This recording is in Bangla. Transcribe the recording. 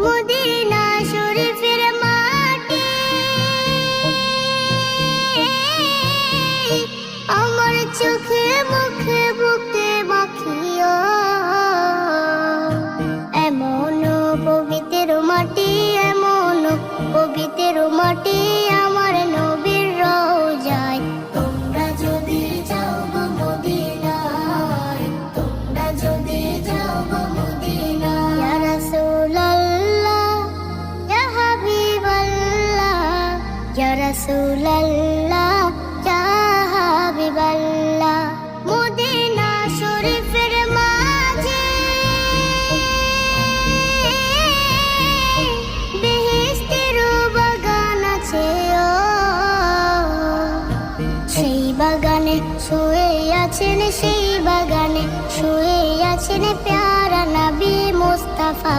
মদিনা শরীফের মাটি আমার চোখে মুখে বুকে মাখিও। এমন পবিত্র মাটি, এমন পবিত্র মাটি আমার নবীর রওজায়। তোমরা যদি যাও গো মদিনায়, তোমরা যদি যাও গো মদিনায়। ইয়া রাসূলুল্লাহ, ইয়া হাবিবাল্লাহ, ইয়া রাসূলুল্লাহ, ইয়া হাবিবাল্লাহ। মদিনা শরীফের মাঝে বেহেশতের বাগান আছে ও। সেই বাগানে শুয়ে আছেন, সেই বাগানে শুয়ে আছেন প্যারা নবী মুস্তাফা।